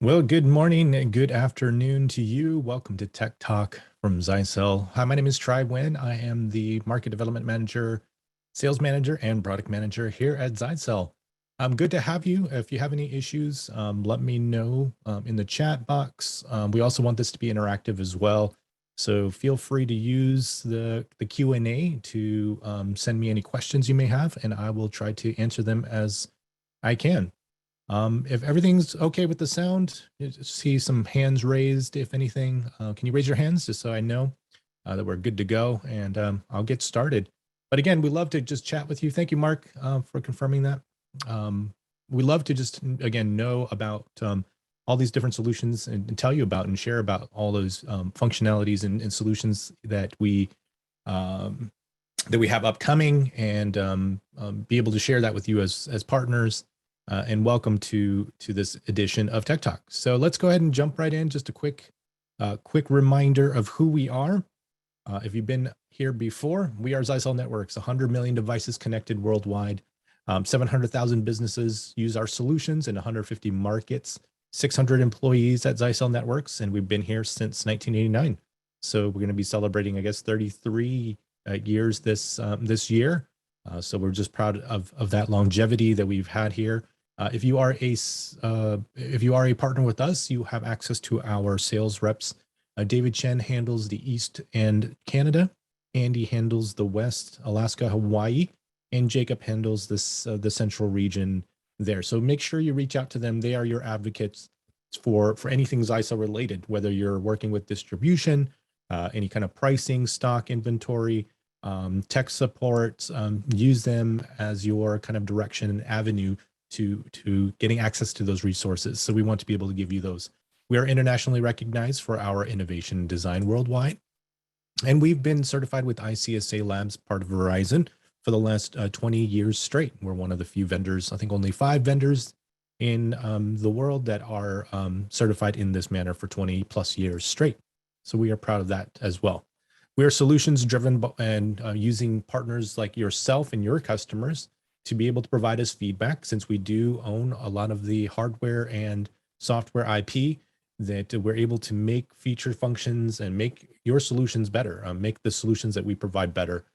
Well, good morning and good afternoon to you. Welcome to Tech Talk from Zyxel. Hi, my name is Tri Nguyen. I am the Market Development Manager, Sales Manager, and Product Manager here at Zyxel. Good to have you. If you have any issues, let me know in the chat box. We also want this to be interactive as well. So feel free to use the Q&A to send me any questions you may have, and I will try to answer them as I can. If everything's okay with the sound, you see some hands raised, if anything. Can you raise your hands just so I know that we're good to go? And I'll get started. But again, we love to just chat with you. Thank you, Mark, for confirming that. We love to just, again, know about all these different solutions and tell you about and share about all those functionalities and solutions that we have upcoming, and be able to share that with you as partners. And welcome to this edition of Tech Talk. So let's go ahead and jump right in. Just a quick reminder of who we are. If you've been here before, we are Zyxel Networks, 100 million devices connected worldwide. 700,000 businesses use our solutions in 150 markets, 600 employees at Zyxel Networks, and we've been here since 1989. So we're going to be celebrating, I guess, 33 years this year. So we're just proud of that longevity that we've had here. If you are a partner with us, you have access to our sales reps. David Chen handles the East and Canada. Andy handles the West, Alaska, Hawaii, and Jacob handles this the central region there. So make sure you reach out to them. They are your advocates for anything Zyxel related, whether you're working with distribution, any kind of pricing, stock inventory, tech support. Use them as your kind of direction and avenue to getting access to those resources. So we want to be able to give you those. We are internationally recognized for our innovation and design worldwide. And we've been certified with ICSA Labs, part of Verizon, for the last 20 years straight. We're one of the few vendors, I think only 5 vendors in the world that are certified in this manner for 20 plus years straight. So we are proud of that as well. We are solutions driven and using partners like yourself and your customers to be able to provide us feedback, since we do own a lot of the hardware and software IP, that we're able to make feature functions and make your solutions better, make the solutions that we provide better,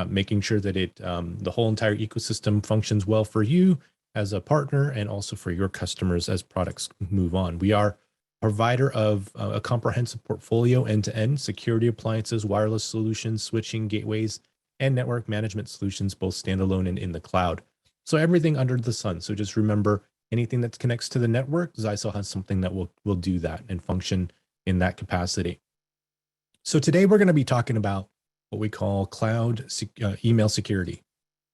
making sure that the whole entire ecosystem functions well for you as a partner and also for your customers as products move on. We are provider of a comprehensive portfolio, end-to-end security appliances, wireless solutions, switching, gateways, and network management solutions, both standalone and in the cloud. So everything under the sun. So just remember, anything that connects to the network, Zyxel has something that will do that and function in that capacity. So today we're going to be talking about what we call cloud email security.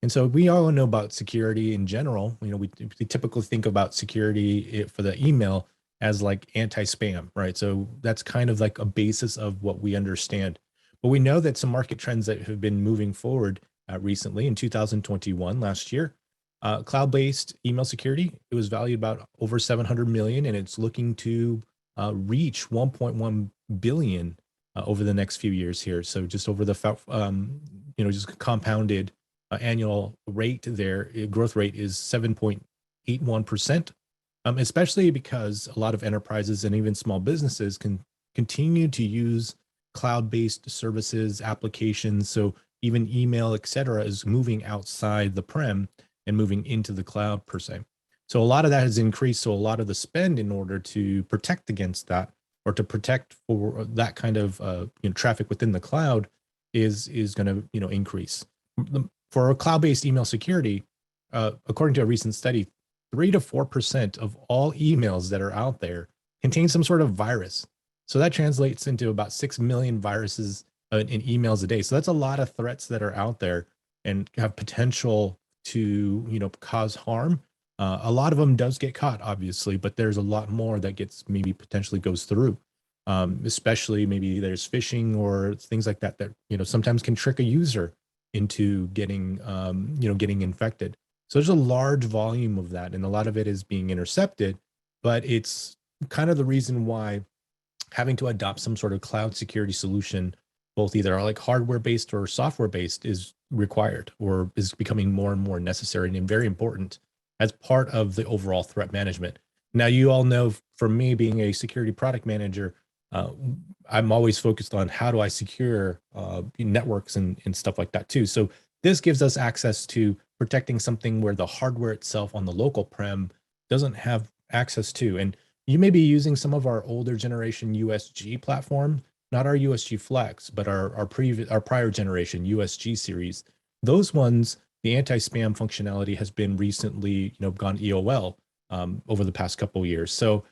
And so we all know about security in general. You know, we typically think about security for the email as like anti-spam, right? So that's kind of like a basis of what we understand. But we know that some market trends that have been moving forward recently in 2021, last year, cloud-based email security, it was valued about over 700 million, and it's looking to reach 1.1 billion over the next few years here. So just over the, just compounded annual rate there, growth rate is 7.81%, especially because a lot of enterprises and even small businesses can continue to use cloud-based services, applications. So even email, et cetera, is moving outside the prem and moving into the cloud per se. So a lot of that has increased. So a lot of the spend in order to protect against that, or to protect for that kind of traffic within the cloud, is going to increase. For cloud-based email security, according to a recent study, 3 to 4% of all emails that are out there contain some sort of virus. So that translates into about 6 million viruses in emails a day. So that's a lot of threats that are out there and have potential to cause harm. A lot of them does get caught, obviously, but there's a lot more that gets potentially goes through. Especially maybe there's phishing or things like that sometimes can trick a user into getting getting infected. So there's a large volume of that, and a lot of it is being intercepted. But it's kind of the reason why having to adopt some sort of cloud security solution, both either like hardware-based or software-based, is required or is becoming more and more necessary and very important as part of the overall threat management. Now, you all know from me being a security product manager, uh, I'm always focused on how do I secure networks and stuff like that too. So this gives us access to protecting something where the hardware itself on the local prem doesn't have access to. And you may be using some of our older generation USG platform, not our USG Flex, but our prior generation USG series. Those ones, the anti-spam functionality has been recently, gone EOL over the past couple of years. So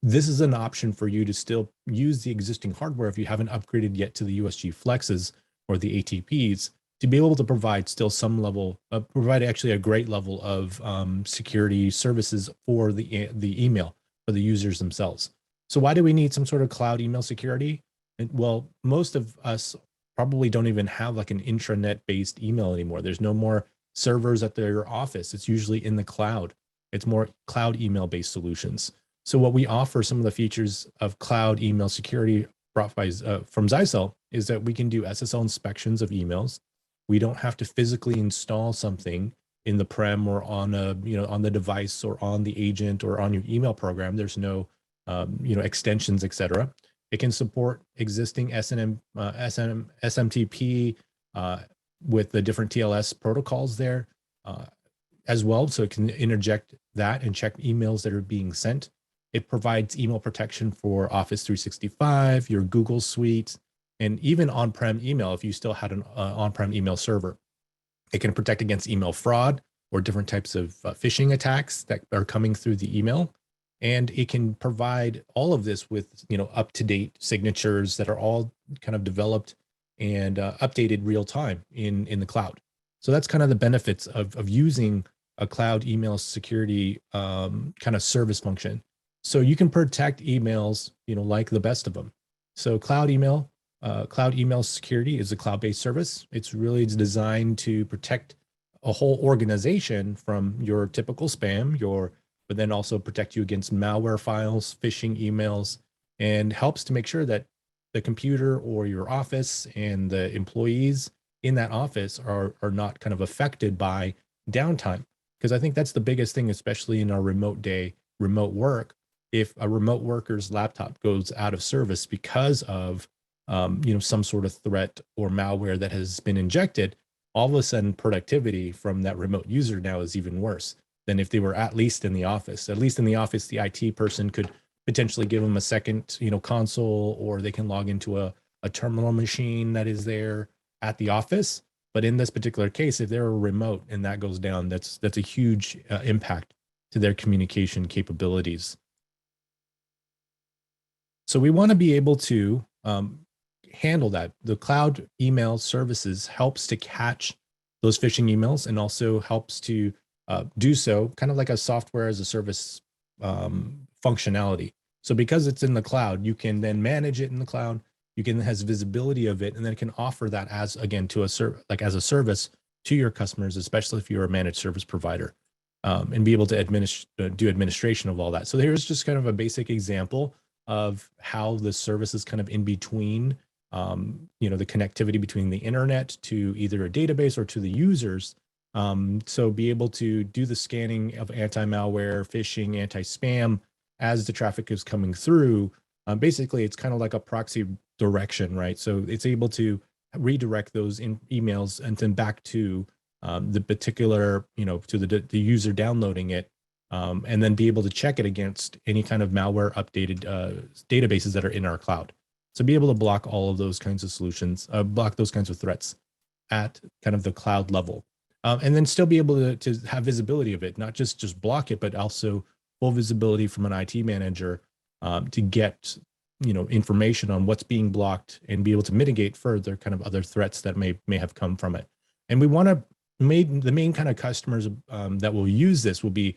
this is an option for you to still use the existing hardware if you haven't upgraded yet to the USG Flexes or the ATPs to be able to provide still some level, provide actually a great level of security services for the email for the users themselves. So why do we need some sort of cloud email security? And, well, most of us probably don't even have like an intranet-based email anymore. There's no more servers at their office. It's usually in the cloud. It's more cloud email-based solutions. So what we offer, some of the features of cloud email security brought by from Zyxel, is that we can do SSL inspections of emails. We don't have to physically install something in the prem or on on the device or on the agent or on your email program. There's no extensions, etc. It can support existing SMTP with the different TLS protocols there as well. So it can interject that and check emails that are being sent. It provides email protection for Office 365, your Google Suite, and even on-prem email if you still had an on-prem email server. It can protect against email fraud or different types of phishing attacks that are coming through the email. And it can provide all of this with up-to-date signatures that are all kind of developed and updated real time in the cloud. So that's kind of the benefits of using a cloud email security kind of service function. So you can protect emails, like the best of them. So cloud email security is a cloud-based service. It's really designed to protect a whole organization from your typical spam, but then also protect you against malware files, phishing emails, and helps to make sure that the computer or your office and the employees in that office are not kind of affected by downtime. Because I think that's the biggest thing, especially in our remote work. If a remote worker's laptop goes out of service because of some sort of threat or malware that has been injected, all of a sudden productivity from that remote user now is even worse than if they were at least in the office. At least in the office, the IT person could potentially give them a second, console, or they can log into a terminal machine that is there at the office. But in this particular case, if they're remote and that goes down, that's a huge impact to their communication capabilities. So we want to be able to handle that. The cloud email services helps to catch those phishing emails and also helps to do so kind of like a software as a service functionality. So because it's in the cloud, you can then manage it in the cloud. You can has visibility of it, and then it can offer that as again to as a service to your customers, especially if you're a managed service provider, and be able to do administration of all that. So here's just kind of a basic example of how the service is kind of in between, the connectivity between the internet to either a database or to the users. So be able to do the scanning of anti-malware, phishing, anti-spam as the traffic is coming through. Basically, it's kind of like a proxy direction, right? So it's able to redirect those emails and then back to the particular, to the user downloading it, and then be able to check it against any kind of malware updated databases that are in our cloud. So be able to block all of those kinds of solutions, block those kinds of threats at kind of the cloud level. And then still be able to have visibility of it, not just block it, but also full visibility from an IT manager to get information on what's being blocked and be able to mitigate further kind of other threats that may have come from it. And we want to the main kind of customers that will use this will be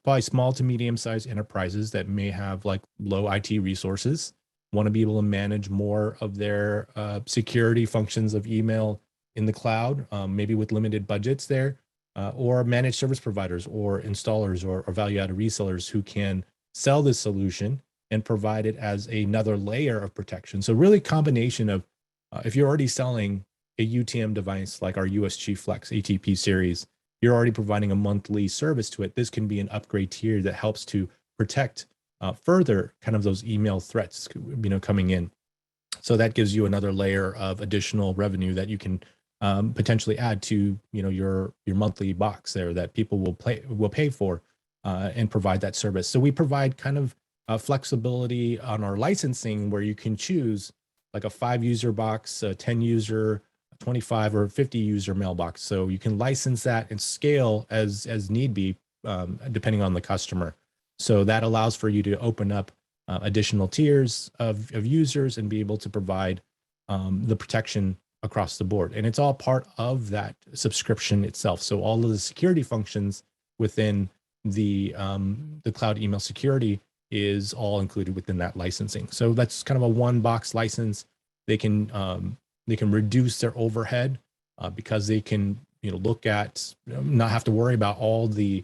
probably small to medium-sized enterprises that may have like low IT resources, want to be able to manage more of their security functions of email in the cloud, maybe with limited budgets there, or managed service providers or installers or value-added resellers who can sell this solution and provide it as another layer of protection. So really combination of, if you're already selling a UTM device like our USG Flex ATP series, you're already providing a monthly service to it. This can be an upgrade tier that helps to protect further kind of those email threats, coming in. So that gives you another layer of additional revenue that you can potentially add to your monthly box there that people will pay for and provide that service. So we provide kind of flexibility on our licensing where you can choose like a 5-user box, a 10-user, 25 or 50-user mailbox. So you can license that and scale as need be, depending on the customer. So that allows for you to open up additional tiers of users and be able to provide the protection across the board. And it's all part of that subscription itself. So all of the security functions within the cloud email security is all included within that licensing. So that's kind of a one-box license. They can reduce their overhead because they can look at not have to worry about all the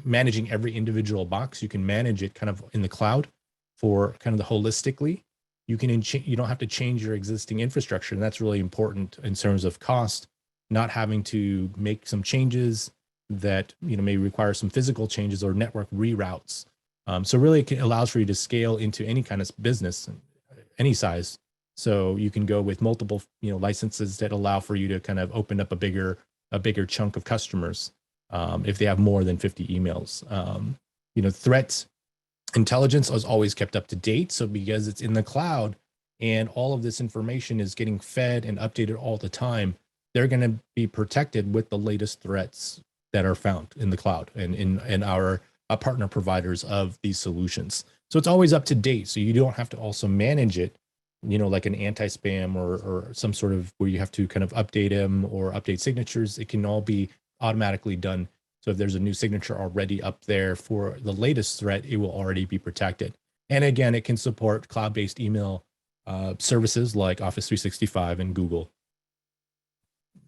managing every individual box. You can manage it kind of in the cloud for kind of the holistically. You don't have to change your existing infrastructure, and that's really important in terms of cost. Not having to make some changes that may require some physical changes or network reroutes. So really, it allows for you to scale into any kind of business, any size. So you can go with multiple licenses that allow for you to kind of open up a bigger chunk of customers if they have more than 50 emails. Threat intelligence is always kept up to date. So because it's in the cloud and all of this information is getting fed and updated all the time, they're going to be protected with the latest threats that are found in the cloud and in our partner providers of these solutions. So it's always up to date. So you don't have to also manage it, like an anti-spam or some sort of where you have to kind of update them or update signatures. It can all be automatically done. So if there's a new signature already up there for the latest threat, it will already be protected. And again, it can support cloud-based email services like Office 365 and Google.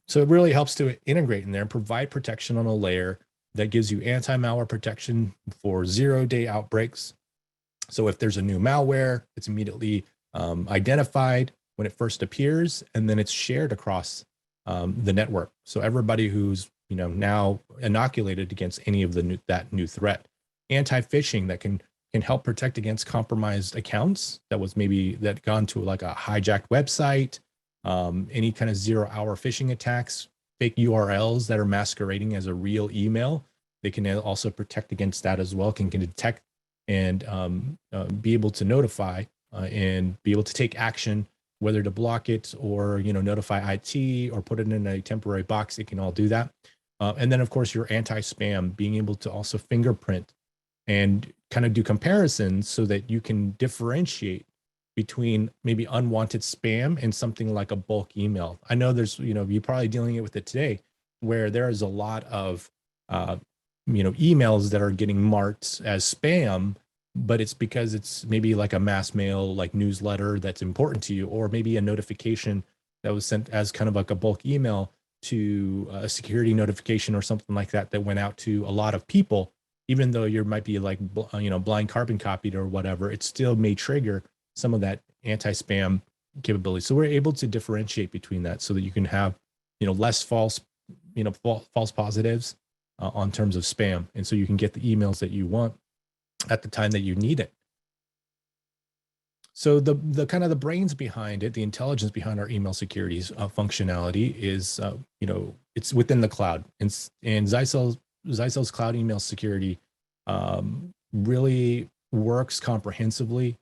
So it really helps to integrate in there and provide protection on a layer that gives you anti-malware protection for 0-day outbreaks. So if there's a new malware, it's immediately identified when it first appears, and then it's shared across the network. So everybody who's now inoculated against any of that new threat. Anti-phishing that can help protect against compromised accounts that gone to like a hijacked website, any kind of 0-hour phishing attacks, fake URLs that are masquerading as a real email. They can also protect against that as well, can detect and be able to notify and be able to take action, whether to block it or notify IT or put it in a temporary box. It can all do that. And then, of course, your anti-spam, being able to also fingerprint and kind of do comparisons so that you can differentiate between maybe unwanted spam and something like a bulk email. I know there's, you're probably dealing with it today, where there is a lot of, emails that are getting marked as spam, but it's because it's maybe like a mass mail, like newsletter that's important to you, or maybe a notification that was sent as kind of like a bulk email to a security notification or something like that went out to a lot of people. Even though you might be like, blind carbon copied or whatever, it still may trigger some of that anti-spam capability. So we're able to differentiate between that so that you can have, less false positives on terms of spam. And so you can get the emails that you want at the time that you need it. So the kind of the brains behind it, the intelligence behind our email security's functionality is, it's within the cloud. And Zyxel's cloud email security really works comprehensively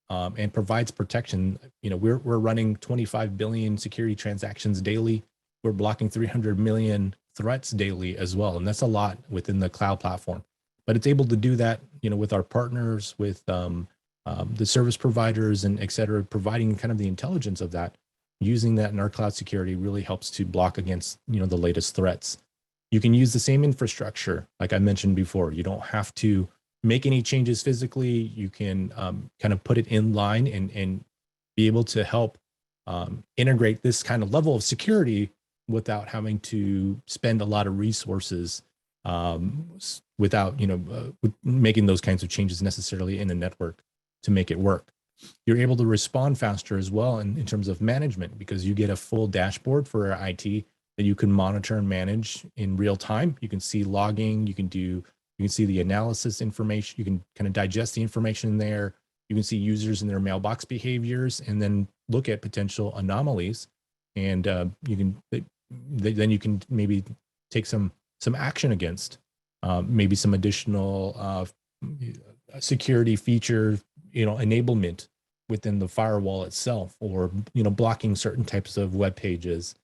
and provides protection. We're running 25 billion security transactions daily. We're blocking 300 million threats daily as well. And that's a lot within the cloud platform. But it's able to do that, with our partners, with the service providers and et cetera, providing kind of the intelligence of that. Using that in our cloud security really helps to block against, the latest threats. You can use the same infrastructure, like I mentioned before. You don't have to make any changes physically. You can kind of put it in line and be able to help integrate this kind of level of security without having to spend a lot of resources without, making those kinds of changes necessarily in the network to make it work. You're able to respond faster as well in terms of management, because you get a full dashboard for IT that you can monitor and manage in real time. You can see logging, you can do You can see the analysis information. You can kind of digest the information there. You can see users and their mailbox behaviors, and then look at potential anomalies. And then you can maybe take some action against maybe some additional security feature, enablement within the firewall itself, or blocking certain types of web pages,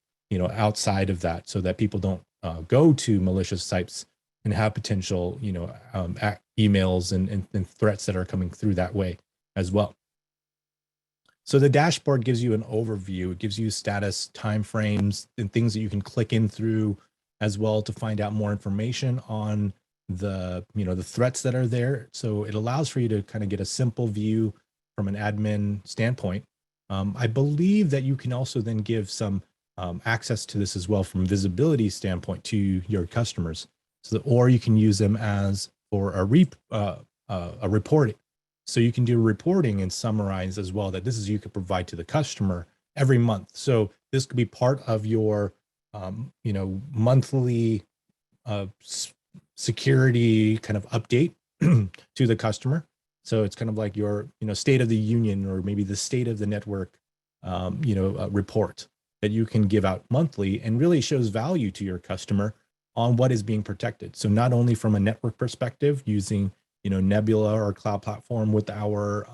outside of that, so that people don't go to malicious sites and have potential, emails and threats that are coming through that way as well. So the dashboard gives you an overview. It gives you status, timeframes, and things that you can click in through as well to find out more information on the threats that are there. So it allows for you to kind of get a simple view from an admin standpoint. I believe that you can also then give some access to this as well from visibility standpoint to your customers. So or you can use them as for a reporting. So you can do reporting and summarize as well, that this is you could provide to the customer every month. So this could be part of your monthly security kind of update to the customer. So it's kind of like your state of the union, or maybe the state of the network report that you can give out monthly, and really shows value to your customer on what is being protected. So not only from a network perspective, using Nebula or cloud platform with our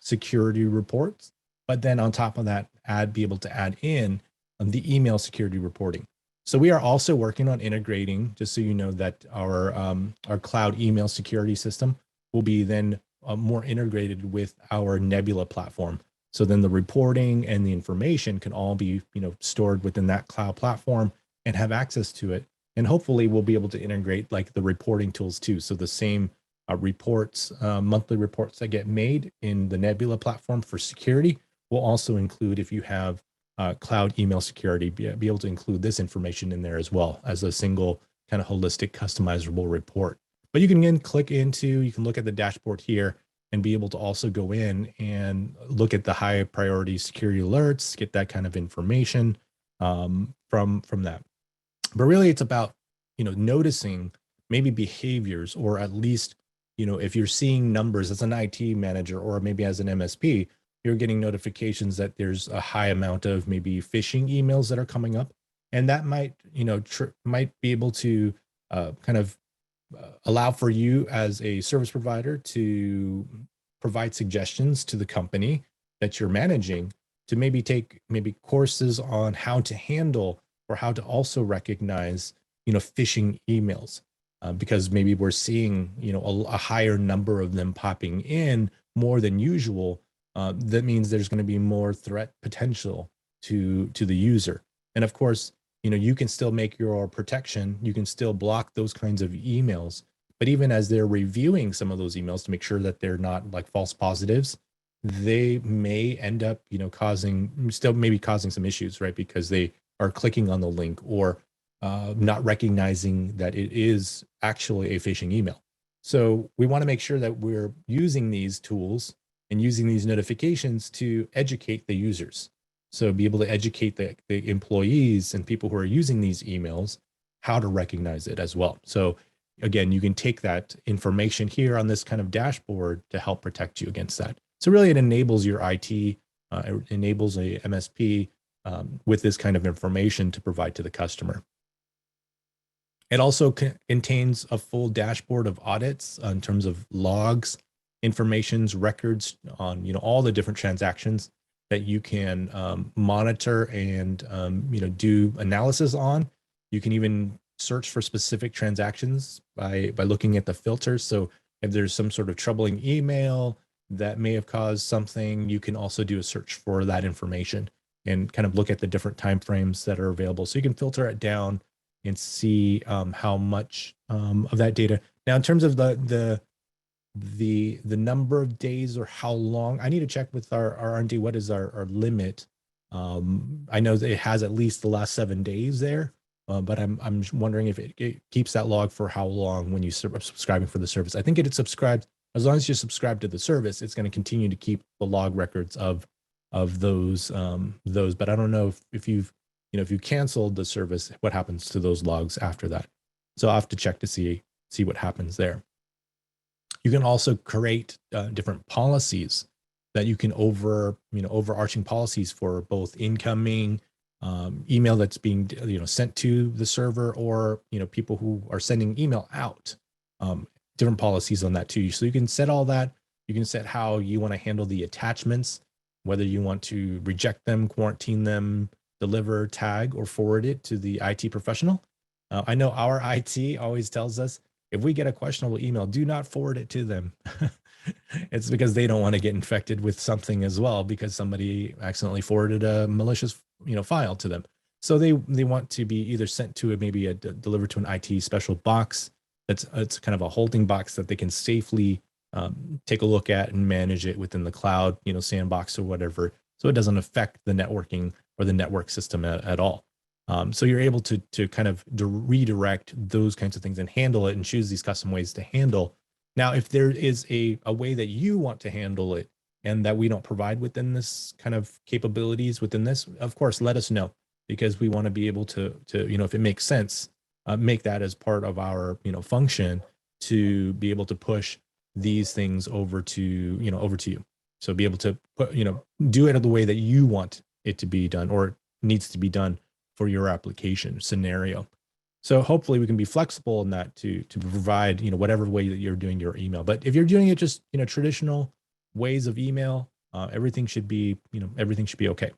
security reports, but then on top of that, be able to add in the email security reporting. So we are also working on integrating, just so you know, that our cloud email security system will be then more integrated with our Nebula platform. So then the reporting and the information can all be stored within that cloud platform and have access to it. And hopefully we'll be able to integrate like the reporting tools too. So the same reports, monthly reports that get made in the Nebula platform for security will also include, if you have cloud email security, be able to include this information in there as well as a single kind of holistic customizable report. But you can again you can look at the dashboard here and be able to also go in and look at the high priority security alerts, get that kind of information from that. But really it's about, noticing maybe behaviors, or at least, if you're seeing numbers as an IT manager, or maybe as an MSP, you're getting notifications that there's a high amount of maybe phishing emails that are coming up. And that might, might be able to kind of allow for you as a service provider to provide suggestions to the company that you're managing to maybe take courses on how to handle, or how to also recognize, phishing emails, because maybe we're seeing, a higher number of them popping in more than usual. That means there's going to be more threat potential to the user. And of course, you can still make your protection. You can still block those kinds of emails. But even as they're reviewing some of those emails to make sure that they're not like false positives, they may end up, causing some issues, right? Because they are clicking on the link, or not recognizing that it is actually a phishing email. So we want to make sure that we're using these tools and using these notifications to educate the users. So be able to educate the employees and people who are using these emails how to recognize it as well. So again, you can take that information here on this kind of dashboard to help protect you against that. So really it enables your IT, it enables a MSP with this kind of information to provide to the customer. It also contains a full dashboard of audits in terms of logs, informations, records on all the different transactions that you can monitor and do analysis on. You can even search for specific transactions by looking at the filters. So if there's some sort of troubling email that may have caused something, you can also do a search for that information and kind of look at the different timeframes that are available. So you can filter it down and see how much of that data. Now, in terms of the number of days or how long, I need to check with our R&D. What is our limit? I know that it has at least the last 7 days there, but I'm wondering if it keeps that log for how long when you are subscribing for the service. I think it subscribed, as long as you subscribe to the service, it's going to continue to keep the log records of those. But I don't know if you've if you canceled the service, what happens to those logs after that. So I'll have to check to see see what happens there. You can also create different policies that you can overarching policies for both incoming email that's being sent to the server, or people who are sending email out. Different policies on that too. So you can set all that. You can set how you want to handle the attachments, whether you want to reject them, quarantine them, deliver, tag, or forward it to the IT professional. I know our IT always tells us, if we get a questionable email, do not forward it to them. It's because they don't want to get infected with something as well, because somebody accidentally forwarded a malicious file to them. So they want to be either sent to maybe delivered to an IT special box. It's kind of a holding box that they can safely take a look at and manage it within the cloud, sandbox or whatever, so it doesn't affect the networking or the network system at all. So you're able to kind of redirect those kinds of things and handle it and choose these custom ways to handle. Now, if there is a way that you want to handle it and that we don't provide within this kind of capabilities within this, of course, let us know, because we want to be able to if it makes sense, make that as part of our function to be able to push these things over to you. So be able to put, do it the way that you want it to be done, or needs to be done for your application scenario. So hopefully we can be flexible in that to provide, whatever way that you're doing your email. But if you're doing it just, traditional ways of email, everything should be, okay.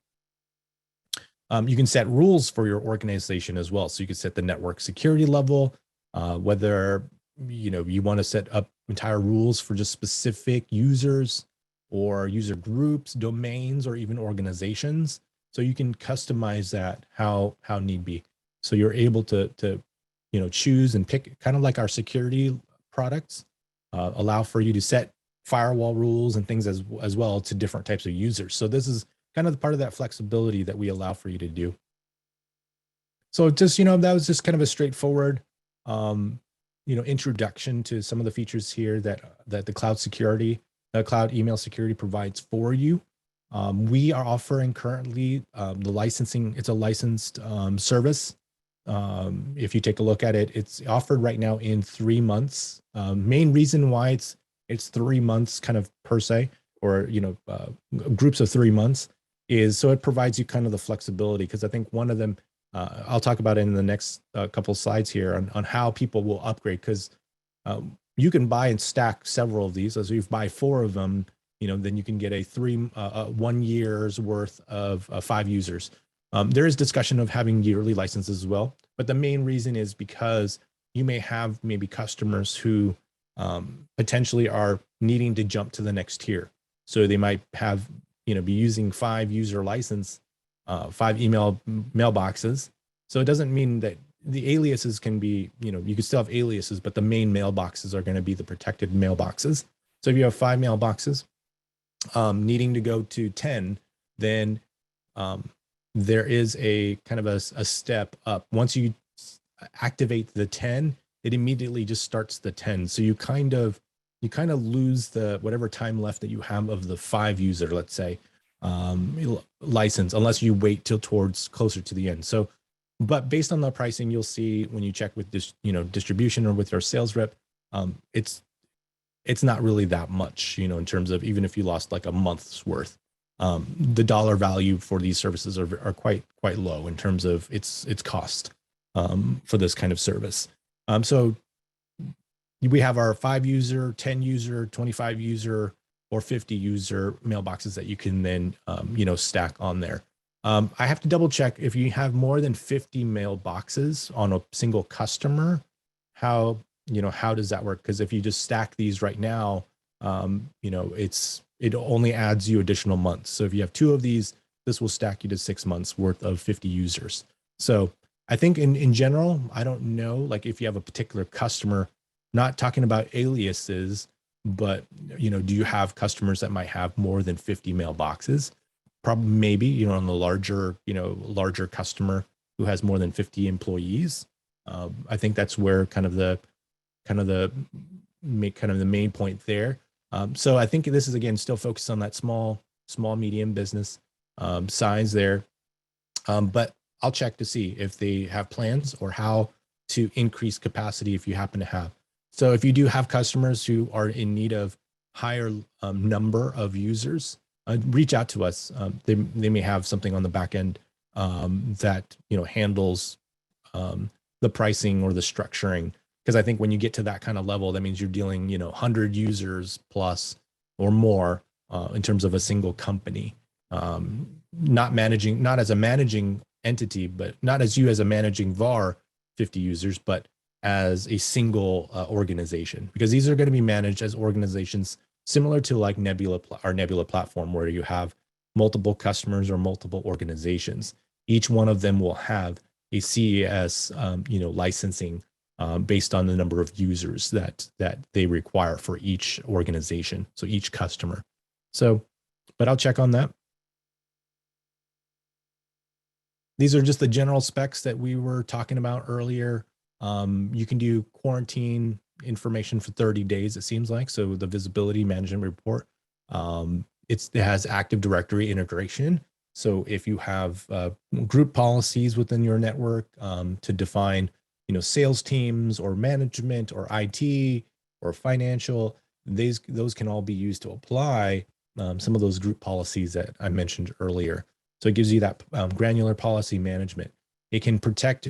You can set rules for your organization as well. So you can set the network security level, whether, you want to set up entire rules for just specific users or user groups, domains, or even organizations. So you can customize that how need be. So you're able to choose and pick, kind of like our security products, allow for you to set firewall rules and things as well to different types of users. So this is kind of the part of that flexibility that we allow for you to do. So just, that was just kind of a straightforward, introduction to some of the features here that the cloud email security provides for you. We are offering currently the licensing. It's a licensed service. If you take a look at it, it's offered right now in 3 months. Main reason why it's 3 months kind of per se, or groups of 3 months, is so it provides you kind of the flexibility, because I think one of them, I'll talk about it in the next couple of slides here on how people will upgrade, because you can buy and stack several of these. So if you buy 4 of them, then you can get a 1 year's worth of 5 users. There is discussion of having yearly licenses as well, but the main reason is because you may have maybe customers who potentially are needing to jump to the next tier. So they might have, be using 5 user license, 5 email mailboxes. So it doesn't mean that the aliases can be, you can still have aliases, but the main mailboxes are going to be the protected mailboxes. So if you have 5 mailboxes, needing to go to 10, then there is a kind of a step up. Once you activate the 10, it immediately just starts the 10. So you kind of lose the whatever time left that you have of the 5 user, let's say, license, unless you wait till towards closer to the end. So, but based on the pricing, you'll see when you check with this, distribution or with your sales rep, it's not really that much, in terms of, even if you lost like a month's worth, the dollar value for these services are quite low in terms of its cost for this kind of service. So we have our 5 user, 10 user, 25 user, or 50 user mailboxes that you can then, stack on there. I have to double check if you have more than 50 mailboxes on a single customer, how does that work? Because if you just stack these right now, it only adds you additional months. So if you have 2 of these, this will stack you to 6 months worth of 50 users. So I think in general, I don't know, like if you have a particular customer, not talking about aliases, but, do you have customers that might have more than 50 mailboxes? Probably, maybe, on the larger customer who has more than 50 employees. I think that's where kind of the main point there. So I think this is, again, still focused on that small, medium business size there. But I'll check to see if they have plans or how to increase capacity if you happen to have So if you do have customers who are in need of higher number of users, reach out to us. They may have something on the back end that handles the pricing or the structuring. Because I think when you get to that kind of level, that means you're dealing 100 users plus or more in terms of a single company. Not as a managing entity, but not as you as a managing VAR 50 users, but as a single organization, because these are going to be managed as organizations similar to like our Nebula platform, where you have multiple customers or multiple organizations. Each one of them will have a CES, licensing based on the number of users that they require for each organization, so each customer. So, but I'll check on that. These are just the general specs that we were talking about earlier. You can do quarantine information for 30 days, it seems like. So the visibility management report, it has Active Directory integration. So if you have group policies within your network to define, sales teams or management or IT or financial, those can all be used to apply some of those group policies that I mentioned earlier. So it gives you that granular policy management. It can protect,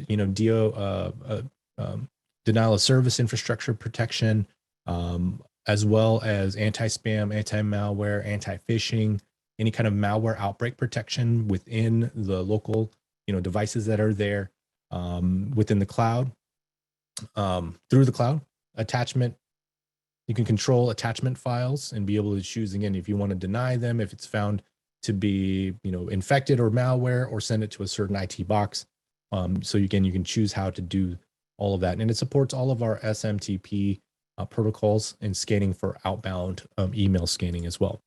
denial of service infrastructure protection, as well as anti-spam, anti-malware, anti-phishing, any kind of malware outbreak protection within the local, devices that are there within the cloud, through the cloud. Attachment, you can control attachment files and be able to choose, again, if you want to deny them, if it's found to be, infected or malware, or send it to a certain IT box. So again, you can choose how to do all of that. And it supports all of our SMTP protocols and scanning for outbound email scanning as well.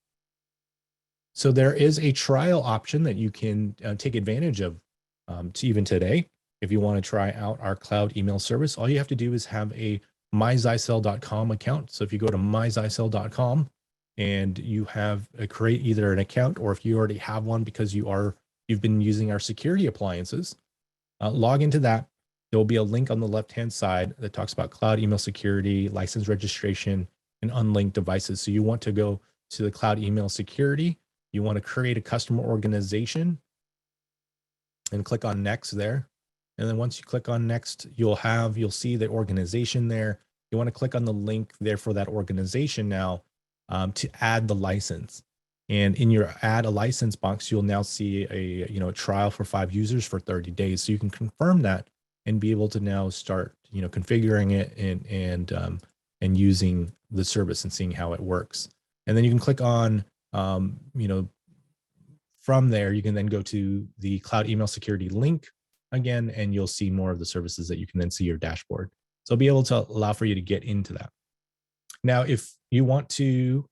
So there is a trial option that you can take advantage of even today. If you want to try out our cloud email service, all you have to do is have a myzyxel.com account. So if you go to myzyxel.com and you have create either an account, or if you already have one because you've been using our security appliances, log into that. There will be a link on the left-hand side that talks about cloud email security, license registration, and unlinked devices. So you want to go to the cloud email security. You want to create a customer organization and click on next there. And then once you click on next, you'll see the organization there. You want to click on the link there for that organization now to add the license. And in your add a license box, you'll now see a trial for 5 users for 30 days. So you can confirm that and be able to now start configuring it and using the service and seeing how it works. And then you can click on from there, you can then go to the cloud email security link again, and you'll see more of the services that you can then see your dashboard. So be able to allow for you to get into that. Now, if you want to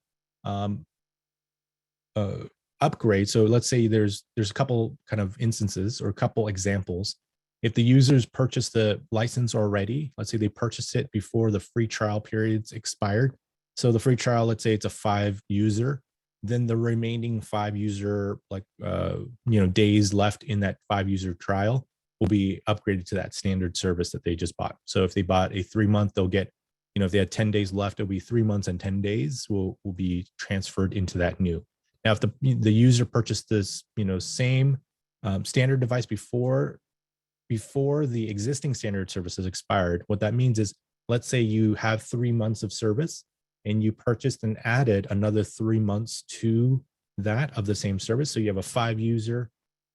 upgrade, so let's say there's a couple kind of instances or a couple examples. If the users purchase the license already, let's say they purchased it before the free trial periods expired. So the free trial, let's say it's a 5 user, then the remaining 5 user days left in that 5 user trial will be upgraded to that standard service that they just bought. So if they bought a 3-month, they'll get, if they had 10 days left, it'll be 3 months and 10 days will be transferred into that new. Now, if the user purchased this, same standard device before the existing standard service has expired, what that means is, let's say you have 3 months of service and you purchased and added another 3 months to that of the same service. So you have a 5 user,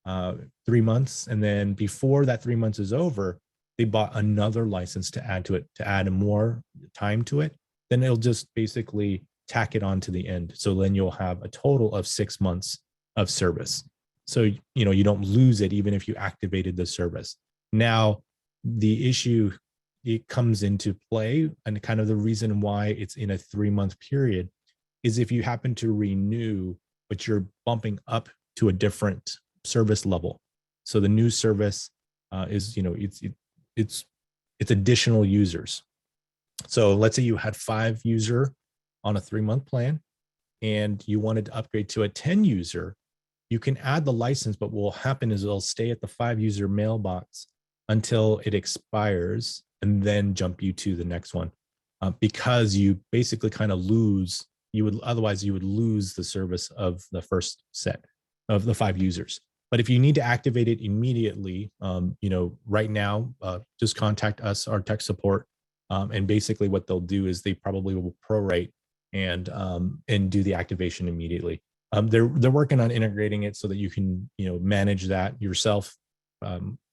3 months. And then before that 3 months is over, they bought another license to add to it, to add more time to it. Then it'll just basically tack it on to the end. So then you'll have a total of 6 months of service. So, you don't lose it even if you activated the service. Now, the issue, it comes into play, and kind of the reason why it's in a 3-month period is if you happen to renew, but you're bumping up to a different service level. So the new service is, it's additional users. So let's say you had 5 user on a 3-month plan and you wanted to upgrade to a 10 user, you can add the license, but what will happen is it'll stay at the 5 user mailbox until it expires and then jump you to the next one. because you basically kind of lose, otherwise you would lose the service of the first set of the 5 users. But if you need to activate it immediately, right now, just contact us, our tech support. And basically what they'll do is they probably will prorate and do the activation immediately. They're working on integrating it so that you can manage that yourself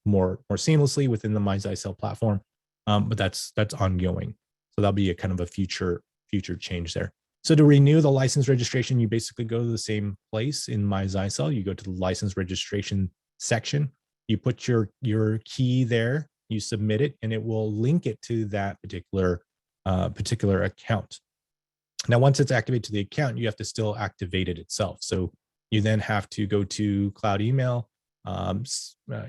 more seamlessly within the My Zyxel platform. But that's ongoing. So that'll be a kind of a future change there. So to renew the license registration, you basically go to the same place in My Zyxel. You go to the license registration section. You put your key there. You submit it, and it will link it to that particular account. Now, once it's activated to the account, you have to still activate it itself. So you then have to go to Cloud Email,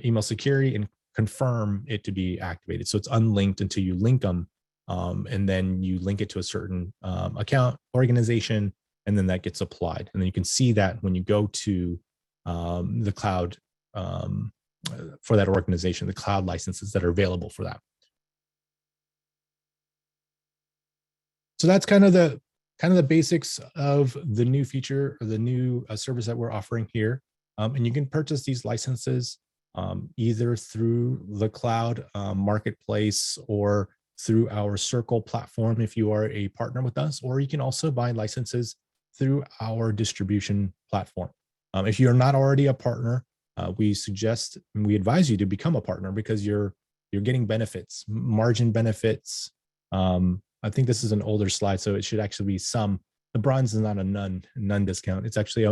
email security, and confirm it to be activated. So it's unlinked until you link them, and then you link it to a certain account organization, and then that gets applied. And then you can see that when you go to the cloud for that organization, the cloud licenses that are available for that. So that's kind of the basics of the new feature, or the new service that we're offering here. And you can purchase these licenses either through the cloud marketplace or through our Circle platform if you are a partner with us, or you can also buy licenses through our distribution platform. If you're not already a partner, we advise you to become a partner, because you're getting benefits, margin benefits. I think this is an older slide, so it should actually be some. The bronze is not a none discount. It's actually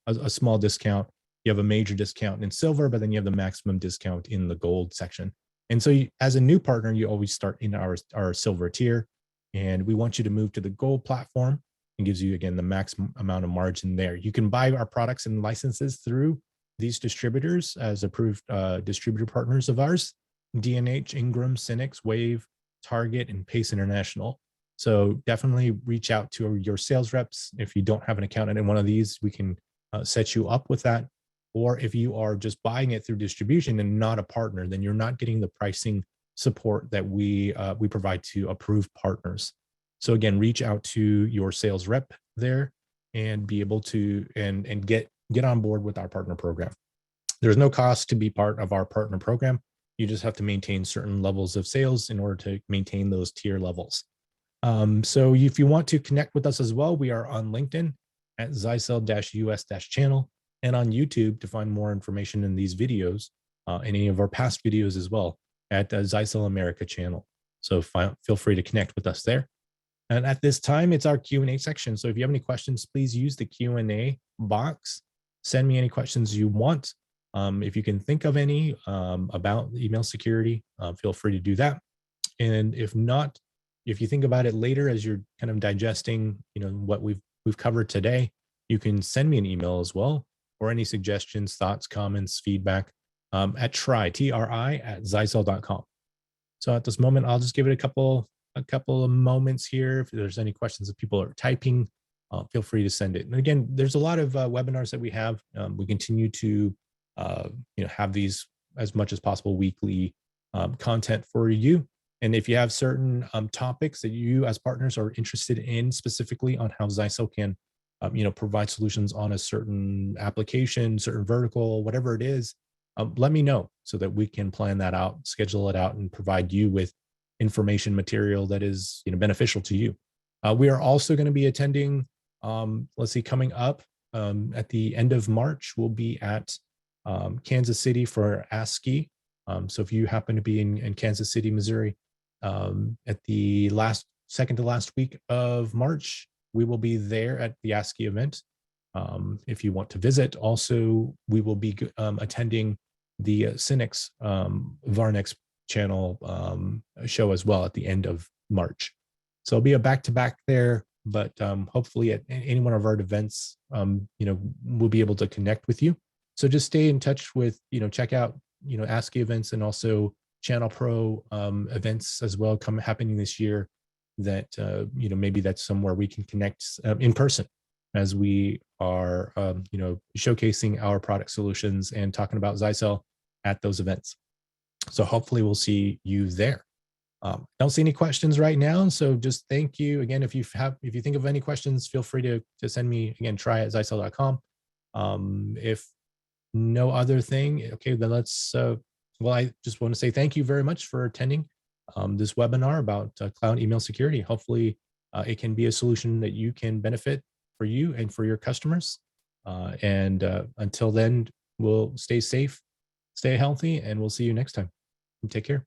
a small discount. You have a major discount in silver, but then you have the maximum discount in the gold section. And so as a new partner, you always start in our silver tier, and we want you to move to the gold platform. It gives you, again, the maximum amount of margin there. You can buy our products and licenses through these distributors as approved distributor partners of ours: D&H, Ingram, Synnex, Wave, Target, and Pace International. So definitely reach out to your sales reps. If you don't have an account in one of these, we can set you up with that. Or if you are just buying it through distribution and not a partner, then you're not getting the pricing support that we provide to approved partners. So again, reach out to your sales rep there and be able to and get on board with our partner program. There's no cost to be part of our partner program. You just have to maintain certain levels of sales in order to maintain those tier levels. So if you want to connect with us as well, we are on LinkedIn at Zyxel-US-channel, and on YouTube to find more information in these videos, and any of our past videos as well, at Zyxel America channel. So feel free to connect with us there. And at this time, it's our Q&A section. So if you have any questions, please use the Q&A box. Send me any questions you want. If you can think of any about email security, feel free to do that. And if not, if you think about it later as you're kind of digesting, what we've covered today, you can send me an email as well, or any suggestions, thoughts, comments, feedback at tri@zyxel.com. So at this moment, I'll just give it a couple of moments here. If there's any questions that people are typing, feel free to send it. And again, there's a lot of webinars that we have. We continue to have these as much as possible weekly content for you. And if you have certain topics that you as partners are interested in specifically on how Zyxel can provide solutions on a certain application, certain vertical, whatever it is, let me know so that we can plan that out, schedule it out, and provide you with information material that is beneficial to you. We are also going to be attending, coming up at the end of March, we'll be at Kansas City for ASCII. So if you happen to be in Kansas City, Missouri, at the second to last week of March, we will be there at the ASCII event. If you want to visit, also, we will be attending the Synnex Varnex channel show as well at the end of March. So it'll be a back-to-back there, but hopefully at any one of our events, we'll be able to connect with you. So just stay in touch with, check out, ASCII events, and also Channel Pro events as well happening this year that, maybe that's somewhere we can connect in person as we are, showcasing our product solutions and talking about Zyxel at those events. So hopefully we'll see you there. Don't see any questions right now, so just thank you again. If you think of any questions, feel free to send me again. Try at zyxel.com. If no other thing, okay, then let's. Well, I just want to say thank you very much for attending this webinar about cloud email security. Hopefully, it can be a solution that you can benefit for you and for your customers. And until then, we'll stay safe, stay healthy, and we'll see you next time. Take care.